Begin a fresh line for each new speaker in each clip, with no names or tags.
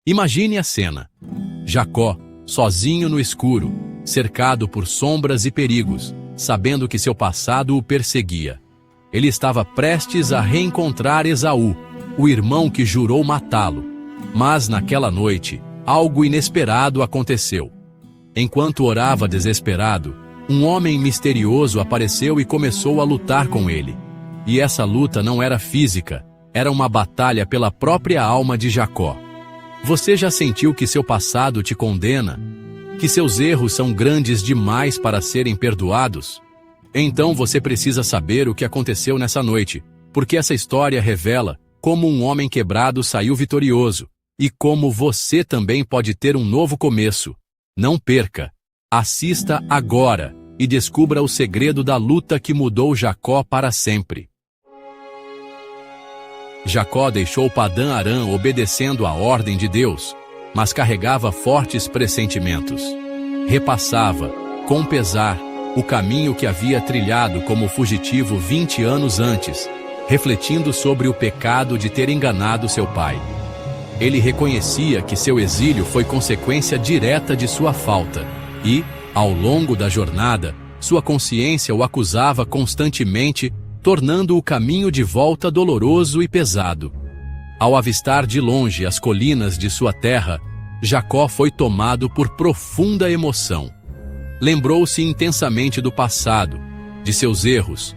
Imagine a cena. Jacó, sozinho no escuro, cercado por sombras e perigos, sabendo que seu passado o perseguia. Ele estava prestes a reencontrar Esaú, o irmão que jurou matá-lo. Mas naquela noite, algo inesperado aconteceu. Enquanto orava desesperado, um homem misterioso apareceu e começou a lutar com ele. E essa luta não era física, era uma batalha pela própria alma de Jacó. Você já sentiu que seu passado te condena? Que seus erros são grandes demais para serem perdoados? Então você precisa saber o que aconteceu nessa noite, porque essa história revela como um homem quebrado saiu vitorioso, e como você também pode ter um novo começo. Não perca! Assista agora e descubra o segredo da luta que mudou Jacó para sempre. Jacó deixou Padã-Arã obedecendo à ordem de Deus, mas carregava fortes pressentimentos. Repassava, com pesar, o caminho que havia trilhado como fugitivo 20 anos antes, refletindo sobre o pecado de ter enganado seu pai. Ele reconhecia que seu exílio foi consequência direta de sua falta, e, ao longo da jornada, sua consciência o acusava constantemente, tornando o caminho de volta doloroso e pesado. Ao avistar de longe as colinas de sua terra, Jacó foi tomado por profunda emoção. Lembrou-se intensamente do passado, de seus erros,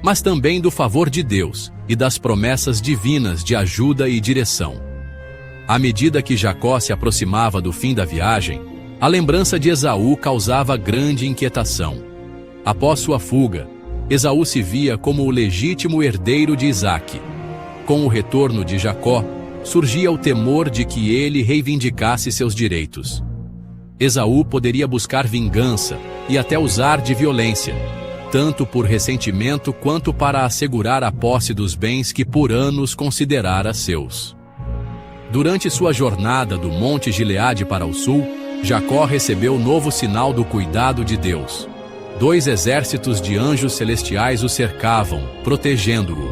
mas também do favor de Deus e das promessas divinas de ajuda e direção. À medida que Jacó se aproximava do fim da viagem, a lembrança de Esaú causava grande inquietação. Após sua fuga, Esaú se via como o legítimo herdeiro de Isaque. Com o retorno de Jacó, surgia o temor de que ele reivindicasse seus direitos. Esaú poderia buscar vingança e até usar de violência, tanto por ressentimento quanto para assegurar a posse dos bens que por anos considerara seus. Durante sua jornada do Monte Gileade para o sul, Jacó recebeu novo sinal do cuidado de Deus. 2 exércitos de anjos celestiais o cercavam, protegendo-o.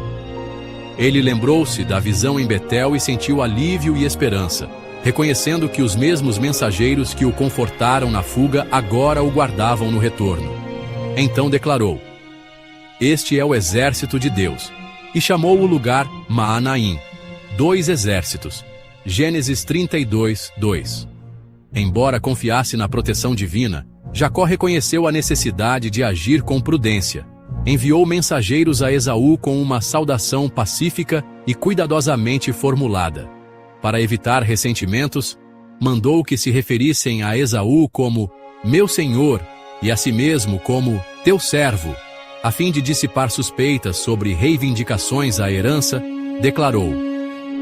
Ele lembrou-se da visão em Betel e sentiu alívio e esperança, reconhecendo que os mesmos mensageiros que o confortaram na fuga agora o guardavam no retorno. Então declarou: "Este é o exército de Deus", e chamou o lugar Maanaim, 2 exércitos. Gênesis 32, 2. Embora confiasse na proteção divina, Jacó reconheceu a necessidade de agir com prudência. Enviou mensageiros a Esaú com uma saudação pacífica e cuidadosamente formulada. Para evitar ressentimentos, mandou que se referissem a Esaú como "meu senhor" e a si mesmo como "teu servo". A fim de dissipar suspeitas sobre reivindicações à herança, declarou: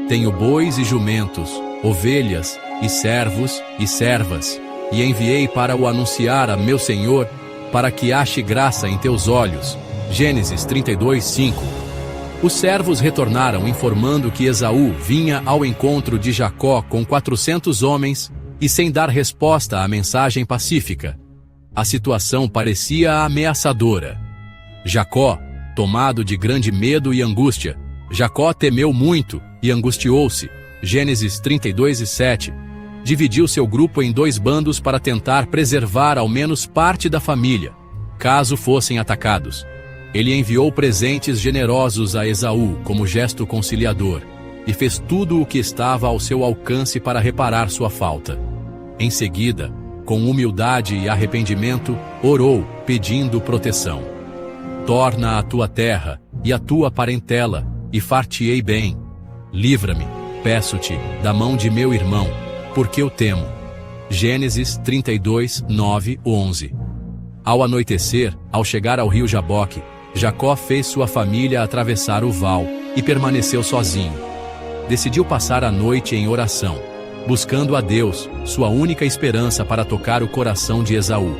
"Tenho bois e jumentos, ovelhas e servos e servas, e enviei para o anunciar a meu senhor, para que ache graça em teus olhos." Gênesis 32, 5. Os servos retornaram informando que Esaú vinha ao encontro de Jacó com 400 homens e sem dar resposta à mensagem pacífica. A situação parecia ameaçadora. Jacó, tomado de grande medo e angústia, Jacó temeu muito e angustiou-se. Gênesis 32 e 7. Dividiu seu grupo em 2 bandos para tentar preservar ao menos parte da família, caso fossem atacados. Ele enviou presentes generosos a Esaú como gesto conciliador e fez tudo o que estava ao seu alcance para reparar sua falta. Em seguida, com humildade e arrependimento, orou, pedindo proteção. "Torna a tua terra e a tua parentela, e far-te-ei bem. Livra-me, peço-te, da mão de meu irmão, porque eu temo." Gênesis 32, 9, 11. Ao anoitecer, ao chegar ao rio Jaboque, Jacó fez sua família atravessar o val e permaneceu sozinho. Decidiu passar a noite em oração, buscando a Deus, sua única esperança para tocar o coração de Esaú.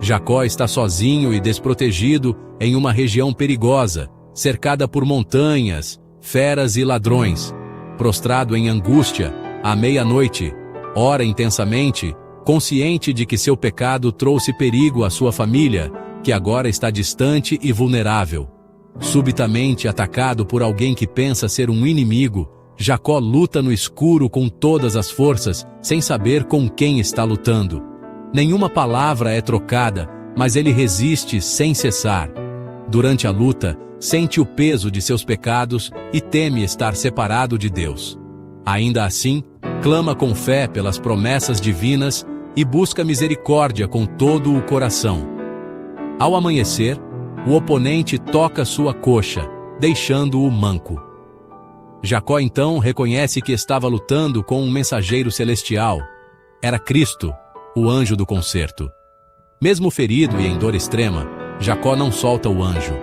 Jacó está sozinho e desprotegido em uma região perigosa, cercada por montanhas, feras e ladrões. Prostrado em angústia, à meia-noite, ora intensamente, consciente de que seu pecado trouxe perigo à sua família, que agora está distante e vulnerável. Subitamente atacado por alguém que pensa ser um inimigo, Jacó luta no escuro com todas as forças, sem saber com quem está lutando. Nenhuma palavra é trocada, mas ele resiste sem cessar. Durante a luta, sente o peso de seus pecados e teme estar separado de Deus. Ainda assim, clama com fé pelas promessas divinas e busca misericórdia com todo o coração. Ao amanhecer, o oponente toca sua coxa, deixando-o manco. Jacó então reconhece que estava lutando com um mensageiro celestial. Era Cristo, o anjo do concerto. Mesmo ferido e em dor extrema, Jacó não solta o anjo.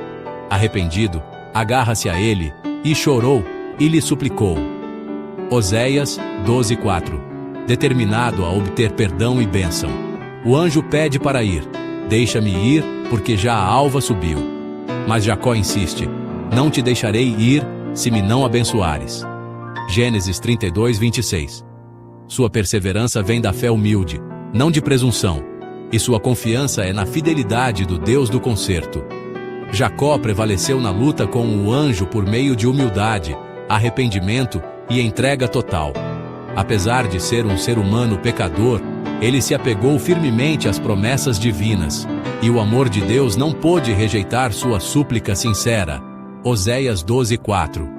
Arrependido, agarra-se a ele, e chorou, e lhe suplicou. Oséias 12:4. Determinado a obter perdão e bênção. O anjo pede para ir. Deixa-me ir, porque já a alva subiu. Mas Jacó insiste. Não te deixarei ir, se me não abençoares. Gênesis 32:26. Sua perseverança vem da fé humilde, não de presunção, e sua confiança é na fidelidade do Deus do concerto. Jacó prevaleceu na luta com o anjo por meio de humildade, arrependimento e entrega total. Apesar de ser um ser humano pecador, ele se apegou firmemente às promessas divinas, e o amor de Deus não pôde rejeitar sua súplica sincera. Oséias 12:4.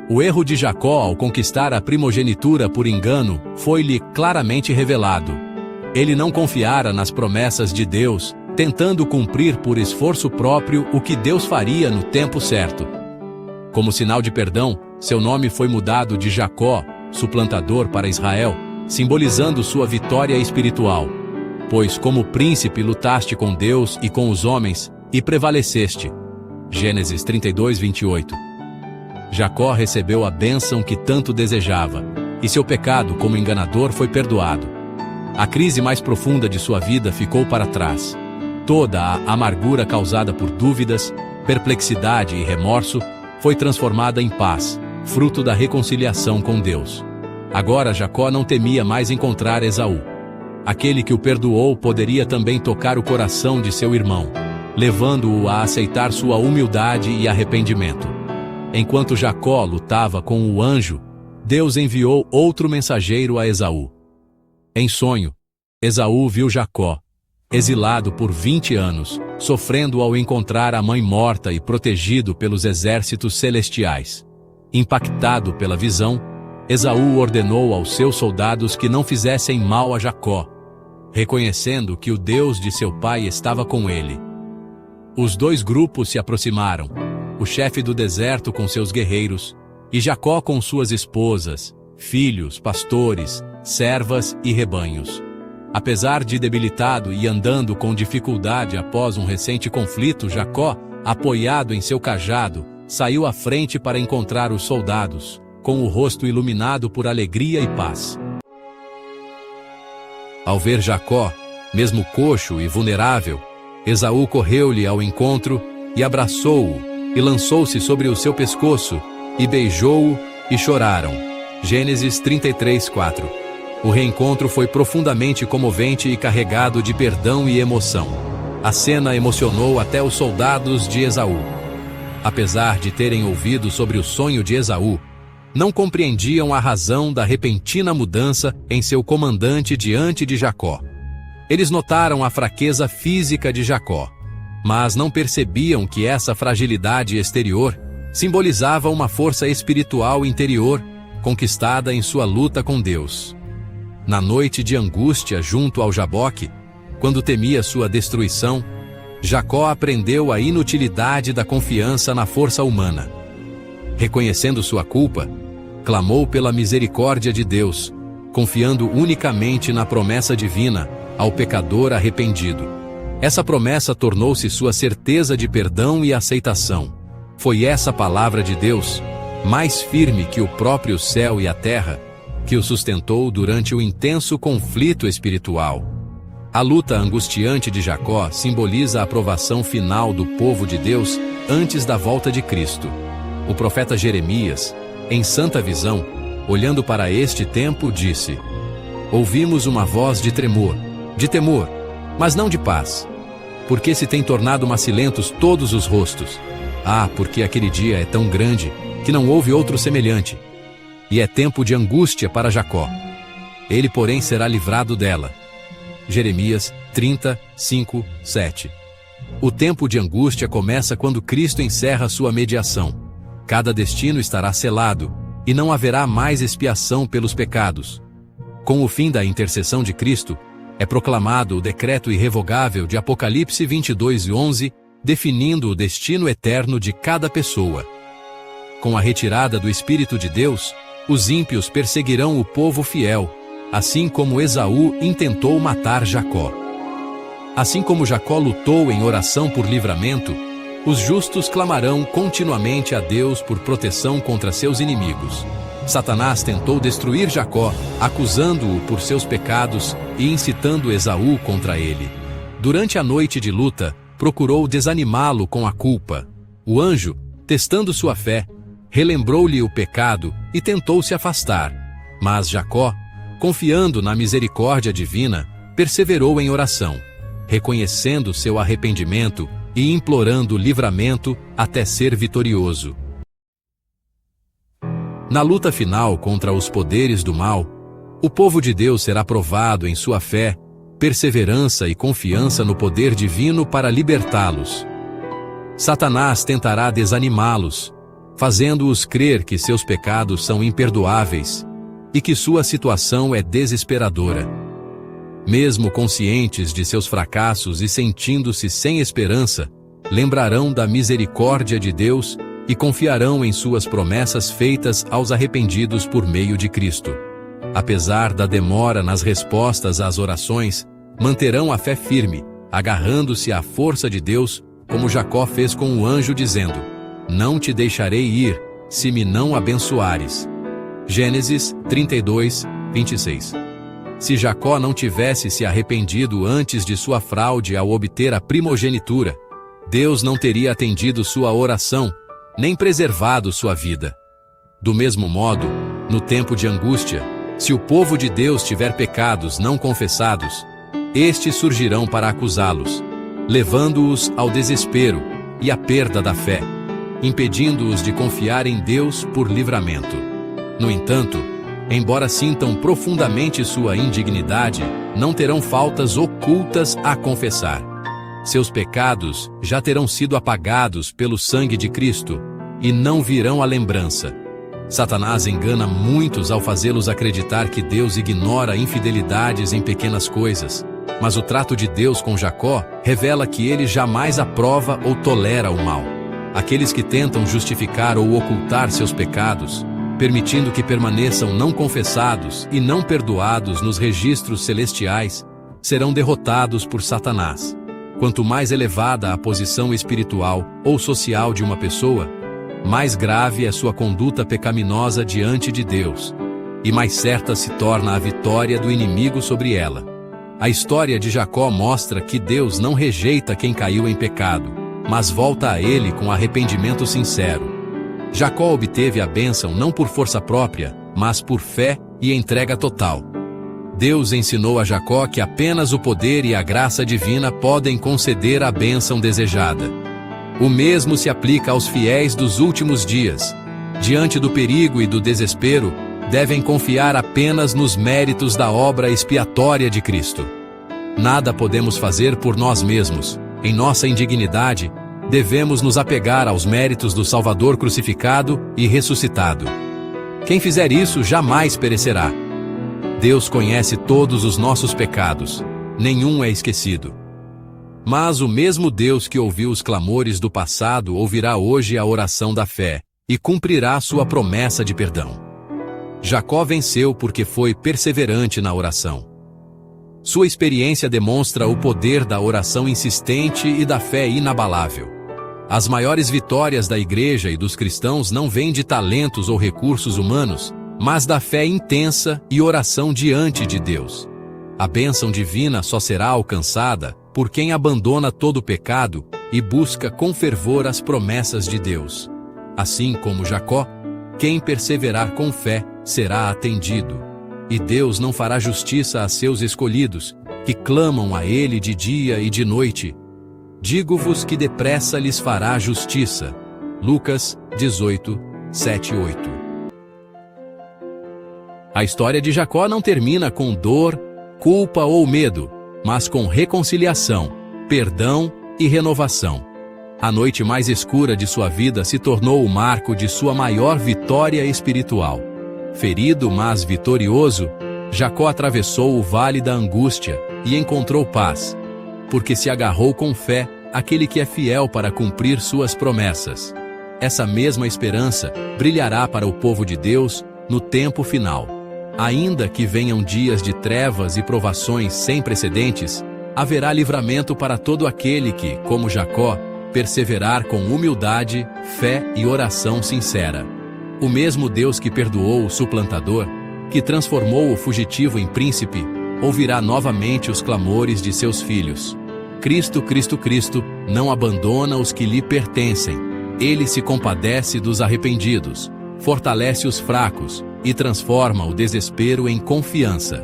O erro de Jacó ao conquistar a primogenitura por engano foi-lhe claramente revelado. Ele não confiara nas promessas de Deus, tentando cumprir por esforço próprio o que Deus faria no tempo certo. Como sinal de perdão, seu nome foi mudado de Jacó, suplantador, para Israel, simbolizando sua vitória espiritual. Pois como príncipe lutaste com Deus e com os homens, e prevaleceste. Gênesis 32:28. Jacó recebeu a bênção que tanto desejava, e seu pecado como enganador foi perdoado. A crise mais profunda de sua vida ficou para trás. Toda a amargura causada por dúvidas, perplexidade e remorso foi transformada em paz, fruto da reconciliação com Deus. Agora Jacó não temia mais encontrar Esaú. Aquele que o perdoou poderia também tocar o coração de seu irmão, levando-o a aceitar sua humildade e arrependimento. Enquanto Jacó lutava com o anjo, Deus enviou outro mensageiro a Esaú. Em sonho, Esaú viu Jacó, exilado por 20 anos, sofrendo ao encontrar a mãe morta e protegido pelos exércitos celestiais. Impactado pela visão, Esaú ordenou aos seus soldados que não fizessem mal a Jacó, reconhecendo que o Deus de seu pai estava com ele. Os dois grupos se aproximaram, o chefe do deserto com seus guerreiros, e Jacó com suas esposas, filhos, pastores, servas e rebanhos. Apesar de debilitado e andando com dificuldade após um recente conflito, Jacó, apoiado em seu cajado, saiu à frente para encontrar os soldados, com o rosto iluminado por alegria e paz. Ao ver Jacó, mesmo coxo e vulnerável, Esaú correu-lhe ao encontro e abraçou-o, e lançou-se sobre o seu pescoço, e beijou-o, e choraram. Gênesis 33:4. O reencontro foi profundamente comovente e carregado de perdão e emoção. A cena emocionou até os soldados de Esaú. Apesar de terem ouvido sobre o sonho de Esaú, não compreendiam a razão da repentina mudança em seu comandante diante de Jacó. Eles notaram a fraqueza física de Jacó, mas não percebiam que essa fragilidade exterior simbolizava uma força espiritual interior conquistada em sua luta com Deus. Na noite de angústia junto ao Jaboque, quando temia sua destruição, Jacó aprendeu a inutilidade da confiança na força humana. Reconhecendo sua culpa, clamou pela misericórdia de Deus, confiando unicamente na promessa divina ao pecador arrependido. Essa promessa tornou-se sua certeza de perdão e aceitação. Foi essa palavra de Deus, mais firme que o próprio céu e a terra, que o sustentou durante o intenso conflito espiritual. A luta angustiante de Jacó simboliza a aprovação final do povo de Deus antes da volta de Cristo. O profeta Jeremias, em santa visão, olhando para este tempo, disse: Ouvimos uma voz de tremor, de temor, mas não de paz. Porque se tem tornado macilentos todos os rostos. Ah, porque aquele dia é tão grande, que não houve outro semelhante. e é tempo de angústia para Jacó. Ele, porém, será livrado dela. Jeremias 30, 5, 7. O tempo de angústia começa quando Cristo encerra sua mediação. Cada destino estará selado, e não haverá mais expiação pelos pecados. Com o fim da intercessão de Cristo, é proclamado o decreto irrevogável de Apocalipse 22 e 11, definindo o destino eterno de cada pessoa. Com a retirada do Espírito de Deus, os ímpios perseguirão o povo fiel, assim como Esaú intentou matar Jacó. Assim como Jacó lutou em oração por livramento, os justos clamarão continuamente a Deus por proteção contra seus inimigos. Satanás tentou destruir Jacó, acusando-o por seus pecados e incitando Esaú contra ele. Durante a noite de luta, procurou desanimá-lo com a culpa. O anjo, testando sua fé, relembrou-lhe o pecado e tentou se afastar. Mas Jacó, confiando na misericórdia divina, perseverou em oração, reconhecendo seu arrependimento e implorando livramento até ser vitorioso. Na luta final contra os poderes do mal, o povo de Deus será provado em sua fé, perseverança e confiança no poder divino para libertá-los. Satanás tentará desanimá-los, fazendo-os crer que seus pecados são imperdoáveis e que sua situação é desesperadora. Mesmo conscientes de seus fracassos e sentindo-se sem esperança, lembrarão da misericórdia de Deus e confiarão em suas promessas feitas aos arrependidos por meio de Cristo. Apesar da demora nas respostas às orações, manterão a fé firme, agarrando-se à força de Deus, como Jacó fez com o anjo dizendo: "Não te deixarei ir, se me não abençoares." Gênesis 32, 26. Se Jacó não tivesse se arrependido antes de sua fraude ao obter a primogenitura, Deus não teria atendido sua oração, nem preservado sua vida. Do mesmo modo, no tempo de angústia, se o povo de Deus tiver pecados não confessados, estes surgirão para acusá-los, levando-os ao desespero e à perda da fé, impedindo-os de confiar em Deus por livramento. No entanto, embora sintam profundamente sua indignidade, não terão faltas ocultas a confessar. Seus pecados já terão sido apagados pelo sangue de Cristo e não virão à lembrança. Satanás engana muitos ao fazê-los acreditar que Deus ignora infidelidades em pequenas coisas, mas o trato de Deus com Jacó revela que ele jamais aprova ou tolera o mal. Aqueles que tentam justificar ou ocultar seus pecados, permitindo que permaneçam não confessados e não perdoados nos registros celestiais, serão derrotados por Satanás. Quanto mais elevada a posição espiritual ou social de uma pessoa, mais grave é sua conduta pecaminosa diante de Deus, e mais certa se torna a vitória do inimigo sobre ela. A história de Jacó mostra que Deus não rejeita quem caiu em pecado, mas volta a ele com arrependimento sincero. Jacó obteve a bênção não por força própria, mas por fé e entrega total. Deus ensinou a Jacó que apenas o poder e a graça divina podem conceder a bênção desejada. O mesmo se aplica aos fiéis dos últimos dias. Diante do perigo e do desespero, devem confiar apenas nos méritos da obra expiatória de Cristo. Nada podemos fazer por nós mesmos. Em nossa indignidade, devemos nos apegar aos méritos do Salvador crucificado e ressuscitado. Quem fizer isso jamais perecerá. Deus conhece todos os nossos pecados, nenhum é esquecido. Mas o mesmo Deus que ouviu os clamores do passado ouvirá hoje a oração da fé e cumprirá sua promessa de perdão. Jacó venceu porque foi perseverante na oração. Sua experiência demonstra o poder da oração insistente e da fé inabalável. As maiores vitórias da igreja e dos cristãos não vêm de talentos ou recursos humanos, mas da fé intensa e oração diante de Deus. A bênção divina só será alcançada por quem abandona todo o pecado e busca com fervor as promessas de Deus. Assim como Jacó, quem perseverar com fé será atendido. E Deus não fará justiça a seus escolhidos, que clamam a Ele de dia e de noite. Digo-vos que depressa lhes fará justiça. Lucas 18, 7 e 8. A história de Jacó não termina com dor, culpa ou medo, mas com reconciliação, perdão e renovação. A noite mais escura de sua vida se tornou o marco de sua maior vitória espiritual. Ferido, mas vitorioso, Jacó atravessou o vale da angústia e encontrou paz, porque se agarrou com fé àquele que é fiel para cumprir suas promessas. Essa mesma esperança brilhará para o povo de Deus no tempo final. Ainda que venham dias de trevas e provações sem precedentes, haverá livramento para todo aquele que, como Jacó, perseverar com humildade, fé e oração sincera. O mesmo Deus que perdoou o suplantador, que transformou o fugitivo em príncipe, ouvirá novamente os clamores de seus filhos. Cristo, Cristo, Cristo não abandona os que lhe pertencem. Ele se compadece dos arrependidos, fortalece os fracos e transforma o desespero em confiança.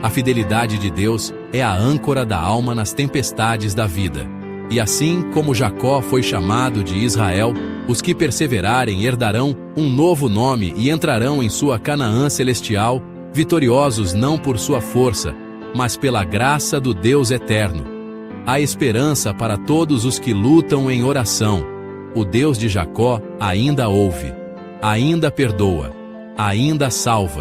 A fidelidade de Deus é a âncora da alma nas tempestades da vida. E assim como Jacó foi chamado de Israel, os que perseverarem herdarão um novo nome e entrarão em sua Canaã celestial, vitoriosos não por sua força, mas pela graça do Deus eterno. Há esperança para todos os que lutam em oração. O Deus de Jacó ainda ouve, ainda perdoa, ainda salva.